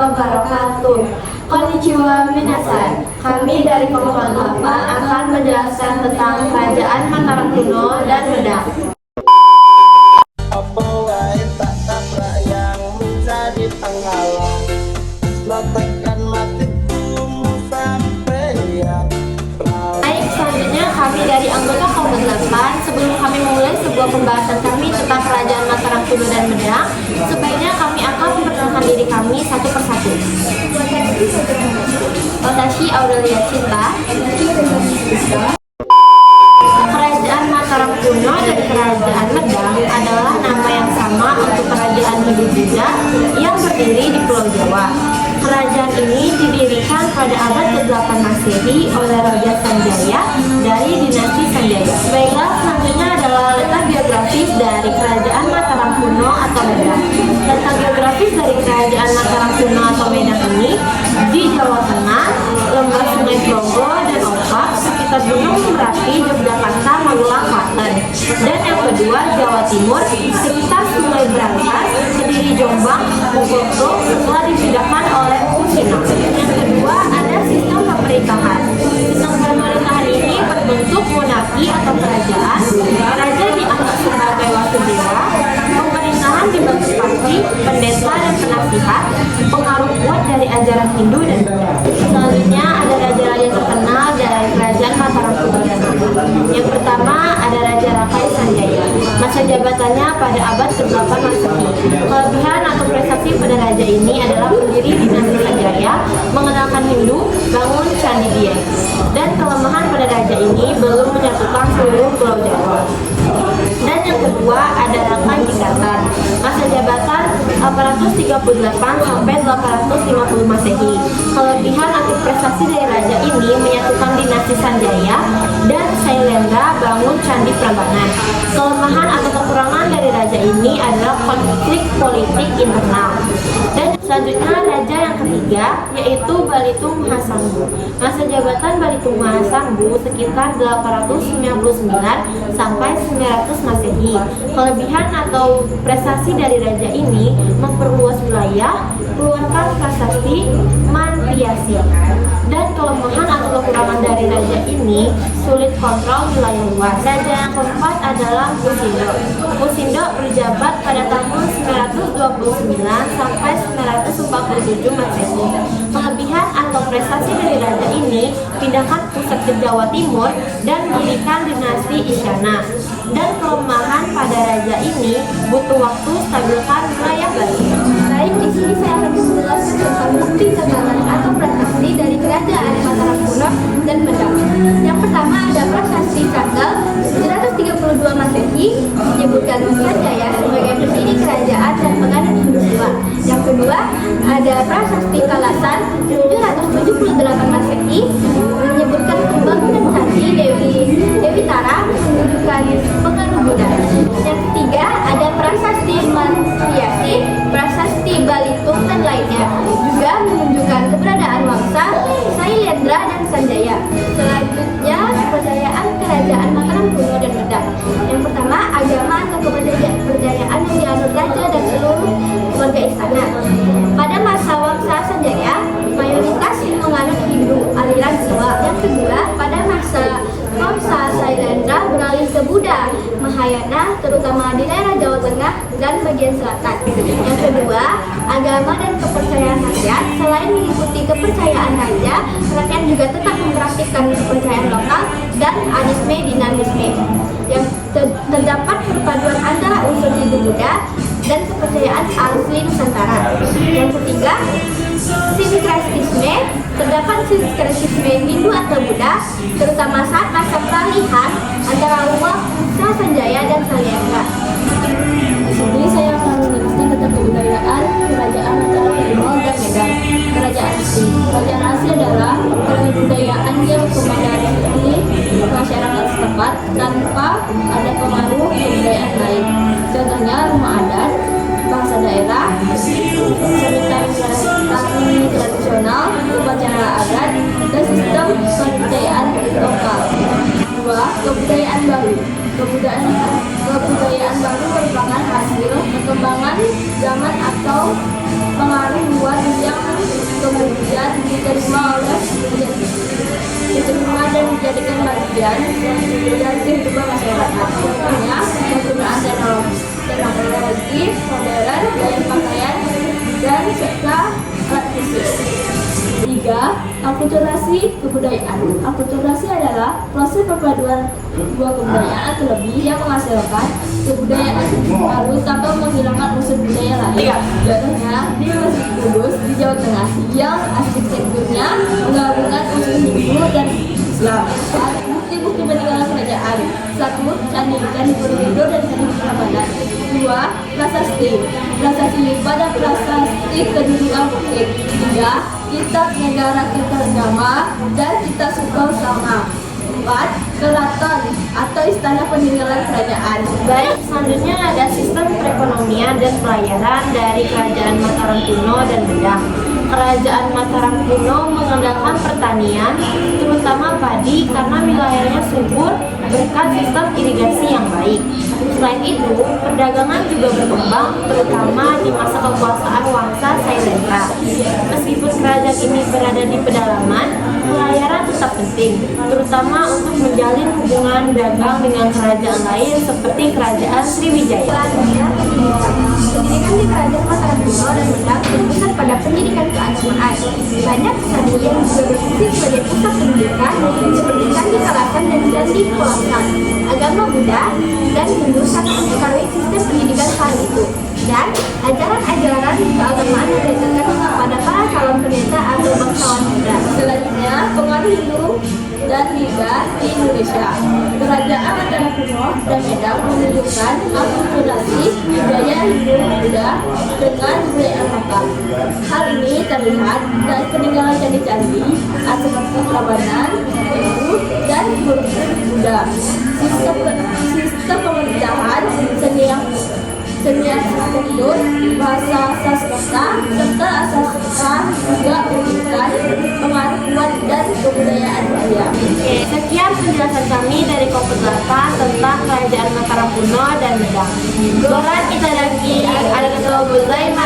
wabarakatuh. Konnichiwa minasan. Kami dari kelompok 8 akan menjelaskan tentang kerajaan Mataram kuno dan Medan. Baik, selanjutnya kami dari anggota kelompok 8, sebelum kami memulai sebuah pembahasan kami tentang kerajaan Mataram kuno dan Medan, sebaiknya kami akan memperkenalkan diri kami satu persatu. Watashi Aurelia Cinta. Kerajaan Mataram kuno dan kerajaan Medan adalah nama yang sama untuk kerajaan Hindu-Buddha yang berdiri di Pulau Jawa. Kerajaan ini didirikan pada abad ke-8 Masehi oleh Raja Sanjaya dari dinasti Sanjaya. Baiklah, selanjutnya adalah letak geografis dari kerajaan Mataram kuno atau Medan. Letak geografis dari kerajaan Mataram kuno atau Medan ini di Jawa Tengah, lembah Sungai Progo dan Opak, sekitar Gunung Merapi, Yogyakarta, Magelang, Klaten. Dan yang kedua, Jawa Timur, sekitar Sungai Brantas, Kediri, Jombang, Mojokerto, setelah dipindahkan oleh Kusino. Yang kedua, ada sistem pemerintahan. Sistem pemerintahan ini berbentuk monarki atau kerajaan. Raja dianggap sebagai wasudewa. Pemerintahan dibantu patri, pendeta, dan penasihat. Pengaruh kuat dari ajaran Hindu dan Buddha. Selanjutnya ada raja-raja terkenal dari kerajaan Mataram kuno dan Medan. Yang pertama ada Raja Rakai Sanjaya. Masa jabatannya pada abad ke-8 Masehi. Kelebihan atau prestasi pada raja ini adalah pendiri dinasti Sanjaya, mengenalkan Hindu, bangun Candi Dieng. Dan kelemahan pada raja ini belum menyatukan seluruh Pulau Jawa. Dan yang kedua ada Raka Jingkatan. Masa jabatan 838 sampai 850 Masehi. Kelebihan atau prestasi dari raja ini menyatukan dinasti Sanjaya dan Sailendra bangun Candi Prambanan. Kelemahan atau kekurangan dari raja ini adalah konflik politik internal. Dan selanjutnya raja yang ketiga yaitu Balitung Mahasambu. Masa jabatan Balitung Mahasambu sekitar 899 sampai 900 Masehi. Kelebihan atau prestasi dari raja ini memperluas wilayah, keluarkan prasasti Mantiasi. Dan kelemahan atau kekurangan dari raja ini sulit kontrol wilayah luas. Raja yang keempat adalah Musindo. Musindo berjabat pada tahun 929 sampai 947 Masehi. Kelebihan atau prestasi dari raja ini pindahkan pusat ke Jawa Timur dan mendirikan dinasti Isyana. Dan kelemahan pada raja ini butuh waktu stabilkan wilayah baru. Baik, di sini saya akan menjelaskan tentang bukti kegagalan atau prestasi dari kerajaan Mataram kuno dan Medan. Yang pertama ada prasasti tanggal 932 Masehi, menyebutkan Sanjaya sebagai pendiri kerajaan dan pengadil Hindu-Buddha. Yang kedua ada prasasti Kalasan 778 Masehi, menyebutkan pembangunan candi Dewi Tara, menunjukkan pengaruh Buddha. Yang ketiga ada prasasti Mantiasi, prasasti Balitung dan lainnya, juga menunjukkan keberadaan Wangsa, Sailendra dan Sanjaya. Selanjutnya kepercayaan kerajaan Mataram kuno dan Medan. Yang pertama agama atau kepercayaan yang dianut raja dan seluruh keluarga istana. Pada masa Wangsa Sanjaya mayoritas menganut Hindu aliran Jawa. Yang kedua pada masa Wangsa Sailendra beralih ke Buddha Mahayana, terutama di daerah Jawa Tengah dan bagian selatan. Yang kedua, agama dan kepercayaan rakyat. Selain mengikuti kepercayaan raja, rakyat juga tetap mempraktikkan kepercayaan lokal dan anisme dinamisme. Yang terdapat perpaduan antara unsur Hindu Buddha dan kepercayaan asli Nusantara. Yang ketiga, sinkretisme. Terdapat sinkretisme Hindu atau Buddha, terutama saat masa peralihan antara Wangsa Sanjaya dan Sailendra. Di sini saya akan menjelaskan tentang kebudayaan kerajaan Mataram kuno dan Medan. Kerajaan asli adalah kebudayaan yang berkembang dari masyarakat setempat tanpa ada pengaruh kebudayaan lain. Contohnya rumah adat, bahasa daerah, tari tradisional, upacara adat, dan sistem kepercayaan lokal. Dua, kebudayaan baru. Kebudayaan baru merupakan hasil perkembangan zaman atau pengaruh luar yang Akulturasi kebudayaan. Akulturasi adalah proses perpaduan dua kebudayaan atau lebih yang menghasilkan kebudayaan baru tanpa menghilangkan unsur budaya lain. Contohnya di Masjid Kudus di Jawa Tengah yang arsitekturnya menggabungkan unsur Hindu dan Islam. Bukti-bukti peninggalan kerajaan. 1. Candi Borobudur dan Candi Prambanan. 2. Prasasti pada prasasti kedudukan bukit. 3. Kitab Negara Kertagama dan Kitab Sukausama. 4. Keraton atau Istana Peninggalan Kerajaan. Baik, selanjutnya ada sistem perekonomian dan pelayaran dari Kerajaan Mataram kuno dan Bedah. Kerajaan Mataram kuno mengandalkan pertanian, terutama padi karena wilayahnya subur berkat sistem irigasi yang baik. Selain itu, perdagangan juga berkembang, terutama di masa kekuasaan Wangsa Sailendra. Meskipun kerajaan ini berada di pedalaman, pelayaran tetap penting, terutama untuk menjalin hubungan dagang dengan kerajaan lain seperti Kerajaan Sriwijaya. Selanjutnya, pendidikan di Kerajaan Mataram kuno dan Bedah berpusat pada pendidikan keagamaan. Banyak candi yang juga berfungsi sebagai pusat pendidikan seperti Candi Kalasan dan Candi Kolangkang. Agama Buddha dan Hindu sangat mempengaruhi sistem pendidikan saat itu, dan ajaran-ajaran keagamaan yang diajarkan kepada para calon pendeta atau bangsawan muda. Selanjutnya, pengaruh Hindu dan Buddha di Indonesia. Kerajaan Mataram kuno dan Medan menunjukkan akulturasi budaya Hindu Buddha dengan budaya lokal. Hal ini terlihat dari peninggalan candi-candi, arsitektur Prambanan, Hindu dan Borobudur Buddha. Sistem pemerintahan, seni arsitektur, bahasa sastra, serta sastra juga memberikan pengaruh kuat dan kebudayaan budaya. Sekian penjelasan kami dari kelompok 8 tentang Kerajaan Mataram kuno dan Bedah. Goran itadaki arigatou gozaimasu.